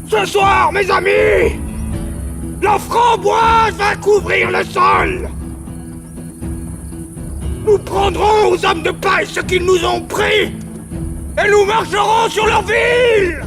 Ce soir, mes amis, la framboise va couvrir le sol. Nous prendrons aux hommes de paille ce qu'ils nous ont pris, et nous marcherons sur leur ville.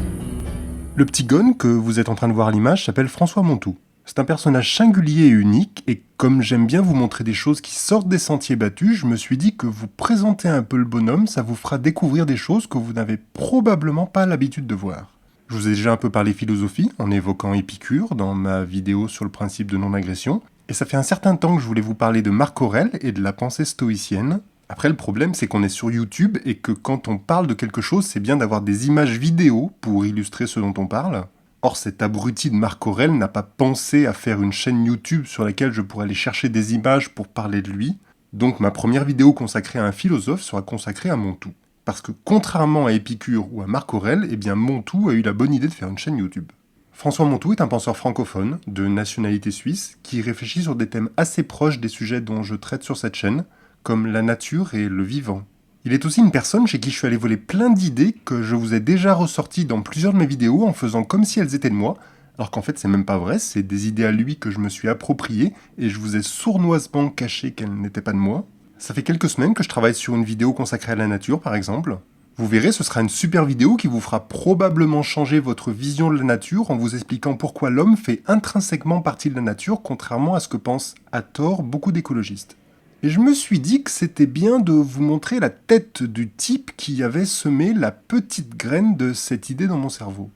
Le petit gone que vous êtes en train de voir à l'image s'appelle François Montoux. C'est un personnage singulier et unique, et comme j'aime bien vous montrer des choses qui sortent des sentiers battus, je me suis dit que vous présenter un peu le bonhomme, ça vous fera découvrir des choses que vous n'avez probablement pas l'habitude de voir. Je vous ai déjà un peu parlé philosophie, en évoquant Épicure dans ma vidéo sur le principe de non-agression, et ça fait un certain temps que je voulais vous parler de Marc Aurèle et de la pensée stoïcienne. Après, le problème, c'est qu'on est sur YouTube, et que quand on parle de quelque chose, c'est bien d'avoir des images vidéo pour illustrer ce dont on parle. Or, cet abruti de Marc Aurèle n'a pas pensé à faire une chaîne YouTube sur laquelle je pourrais aller chercher des images pour parler de lui, donc ma première vidéo consacrée à un philosophe sera consacrée à Montoux. Parce que contrairement à Épicure ou à Marc Aurèle, eh bien Montoux a eu la bonne idée de faire une chaîne YouTube. François Montoux est un penseur francophone, de nationalité suisse, qui réfléchit sur des thèmes assez proches des sujets dont je traite sur cette chaîne, comme la nature et le vivant. Il est aussi une personne chez qui je suis allé voler plein d'idées que je vous ai déjà ressorties dans plusieurs de mes vidéos en faisant comme si elles étaient de moi, alors qu'en fait c'est même pas vrai, c'est des idées à lui que je me suis appropriées et je vous ai sournoisement caché qu'elles n'étaient pas de moi. Ça fait quelques semaines que je travaille sur une vidéo consacrée à la nature par exemple. Vous verrez, ce sera une super vidéo qui vous fera probablement changer votre vision de la nature en vous expliquant pourquoi l'homme fait intrinsèquement partie de la nature, contrairement à ce que pensent à tort beaucoup d'écologistes. Et je me suis dit que c'était bien de vous montrer la tête du type qui avait semé la petite graine de cette idée dans mon cerveau.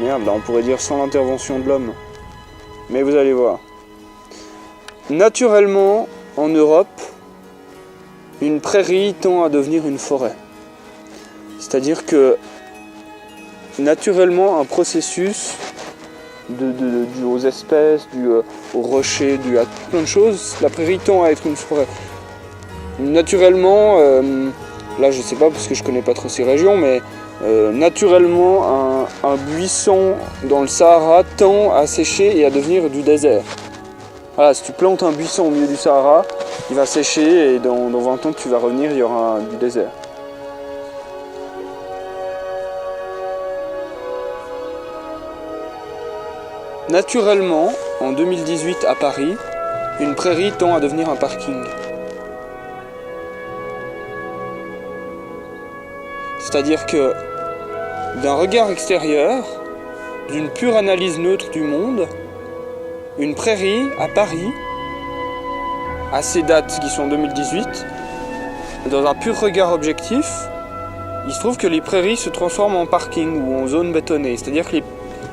Merde, là on pourrait dire sans l'intervention de l'homme. Mais vous allez voir. Naturellement, en Europe, une prairie tend à devenir une forêt. C'est-à-dire que, naturellement, un processus dû aux espèces, dû aux rochers, dû à plein de choses, la prairie tend à être une forêt. Naturellement, là je sais pas parce que je connais pas trop ces régions, mais naturellement un buisson dans le Sahara tend à sécher et à devenir du désert. Voilà, si tu plantes un buisson au milieu du Sahara, il va sécher et dans 20 ans tu vas revenir, il y aura du désert. Naturellement, en 2018 à Paris, une prairie tend à devenir un parking. C'est-à-dire que d'un regard extérieur, d'une pure analyse neutre du monde, une prairie à Paris, à ces dates qui sont 2018, dans un pur regard objectif, il se trouve que les prairies se transforment en parking ou en zone bétonnée. C'est-à-dire que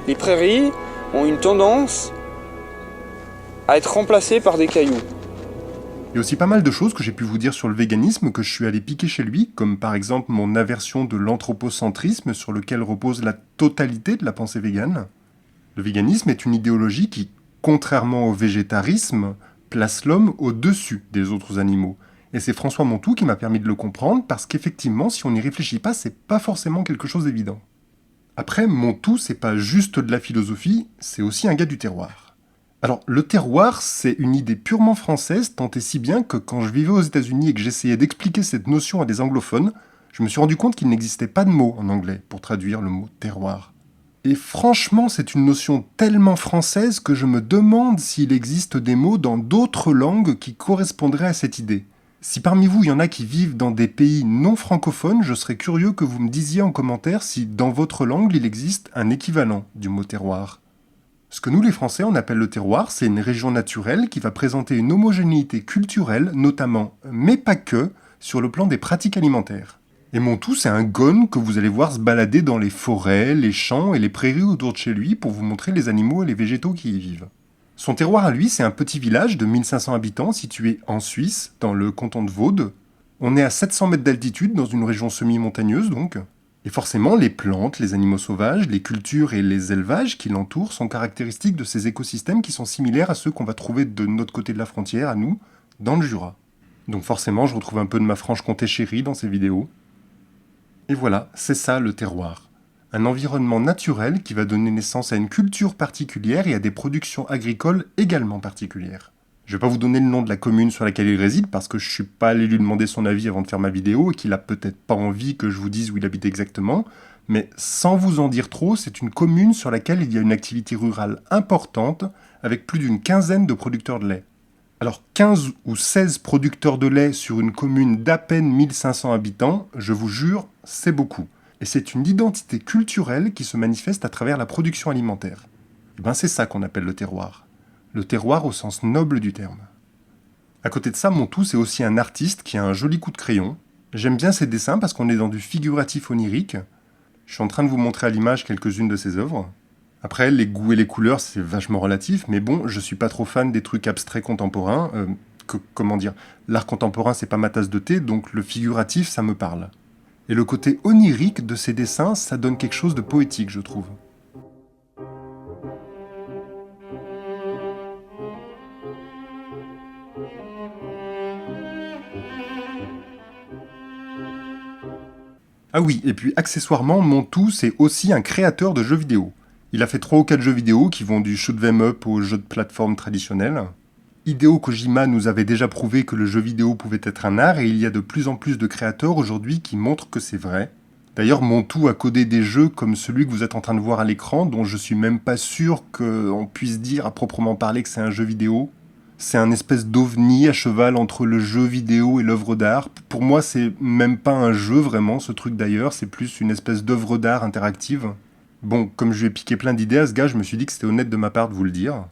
les prairies ont une tendance à être remplacées par des cailloux. Il y a aussi pas mal de choses que j'ai pu vous dire sur le véganisme que je suis allé piquer chez lui, comme par exemple mon aversion de l'anthropocentrisme sur lequel repose la totalité de la pensée végane. Le véganisme est une idéologie qui, contrairement au végétarisme, place l'homme au-dessus des autres animaux. Et c'est François Montoux qui m'a permis de le comprendre, parce qu'effectivement, si on n'y réfléchit pas, c'est pas forcément quelque chose d'évident. Après, Montoux, c'est pas juste de la philosophie, c'est aussi un gars du terroir. Alors, le terroir, c'est une idée purement française, tant et si bien que quand je vivais aux États-Unis et que j'essayais d'expliquer cette notion à des anglophones, je me suis rendu compte qu'il n'existait pas de mot en anglais pour traduire le mot terroir. Et franchement, c'est une notion tellement française que je me demande s'il existe des mots dans d'autres langues qui correspondraient à cette idée. Si parmi vous, il y en a qui vivent dans des pays non francophones, je serais curieux que vous me disiez en commentaire si, dans votre langue, il existe un équivalent du mot terroir. Ce que nous, les Français, on appelle le terroir, c'est une région naturelle qui va présenter une homogénéité culturelle, notamment, mais pas que, sur le plan des pratiques alimentaires. Et Montoux, c'est un gone que vous allez voir se balader dans les forêts, les champs et les prairies autour de chez lui pour vous montrer les animaux et les végétaux qui y vivent. Son terroir à lui, c'est un petit village de 1500 habitants situé en Suisse, dans le canton de Vaud. On est à 700 mètres d'altitude, dans une région semi-montagneuse donc. Et forcément, les plantes, les animaux sauvages, les cultures et les élevages qui l'entourent sont caractéristiques de ces écosystèmes qui sont similaires à ceux qu'on va trouver de notre côté de la frontière, à nous, dans le Jura. Donc forcément, je retrouve un peu de ma Franche-Comté chérie dans ces vidéos. Et voilà, c'est ça le terroir. Un environnement naturel qui va donner naissance à une culture particulière et à des productions agricoles également particulières. Je vais pas vous donner le nom de la commune sur laquelle il réside parce que je suis pas allé lui demander son avis avant de faire ma vidéo et qu'il a peut-être pas envie que je vous dise où il habite exactement, Mais sans vous en dire trop, c'est une commune sur laquelle il y a une activité rurale importante, avec plus d'une quinzaine de producteurs de lait. Alors 15 ou 16 producteurs de lait sur une commune d'à peine 1500 habitants, je vous jure, c'est beaucoup. Et c'est une identité culturelle qui se manifeste à travers la production alimentaire. Et ben c'est ça qu'on appelle le terroir. Le terroir au sens noble du terme. À côté de ça, Montou, c'est aussi un artiste qui a un joli coup de crayon. J'aime bien ses dessins parce qu'on est dans du figuratif onirique. Je suis en train de vous montrer à l'image quelques-unes de ses œuvres. Après, les goûts et les couleurs, c'est vachement relatif, mais bon, je suis pas trop fan des trucs abstraits contemporains. Comment dire, l'art contemporain, c'est pas ma tasse de thé, donc le figuratif, ça me parle. Et le côté onirique de ses dessins, ça donne quelque chose de poétique, je trouve. Ah oui, et puis accessoirement, Montou, c'est aussi un créateur de jeux vidéo. Il a fait 3 ou 4 jeux vidéo qui vont du shoot 'em up aux jeux de plateforme traditionnels. Hideo Kojima nous avait déjà prouvé que le jeu vidéo pouvait être un art et il y a de plus en plus de créateurs aujourd'hui qui montrent que c'est vrai. D'ailleurs, Montou a codé des jeux comme celui que vous êtes en train de voir à l'écran, dont je suis même pas sûr qu'on puisse dire à proprement parler que c'est un jeu vidéo. C'est un espèce d'ovni à cheval entre le jeu vidéo et l'œuvre d'art. Pour moi, c'est même pas un jeu vraiment, ce truc d'ailleurs, c'est plus une espèce d'œuvre d'art interactive. Bon, comme je lui ai piqué plein d'idées à ce gars, je me suis dit que c'était honnête de ma part de vous le dire.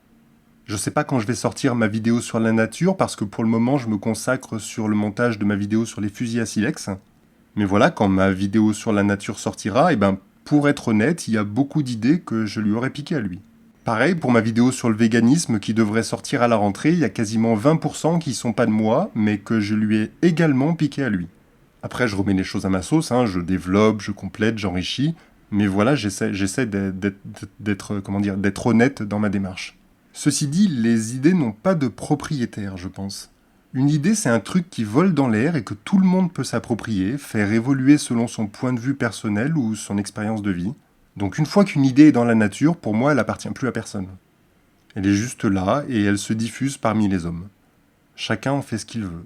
Je sais pas quand je vais sortir ma vidéo sur la nature, parce que pour le moment, je me consacre sur le montage de ma vidéo sur les fusils à silex. Mais voilà, quand ma vidéo sur la nature sortira, et ben, pour être honnête, il y a beaucoup d'idées que je lui aurais piqué à lui. Pareil, pour ma vidéo sur le véganisme qui devrait sortir à la rentrée, il y a quasiment 20% qui sont pas de moi, mais que je lui ai également piqué à lui. Après, je remets les choses à ma sauce, je développe, je complète, j'enrichis, mais voilà, j'essaie d'être honnête dans ma démarche. Ceci dit, les idées n'ont pas de propriétaire, je pense. Une idée, c'est un truc qui vole dans l'air et que tout le monde peut s'approprier, faire évoluer selon son point de vue personnel ou son expérience de vie. Donc une fois qu'une idée est dans la nature, pour moi, elle appartient plus à personne. Elle est juste là et elle se diffuse parmi les hommes. Chacun en fait ce qu'il veut.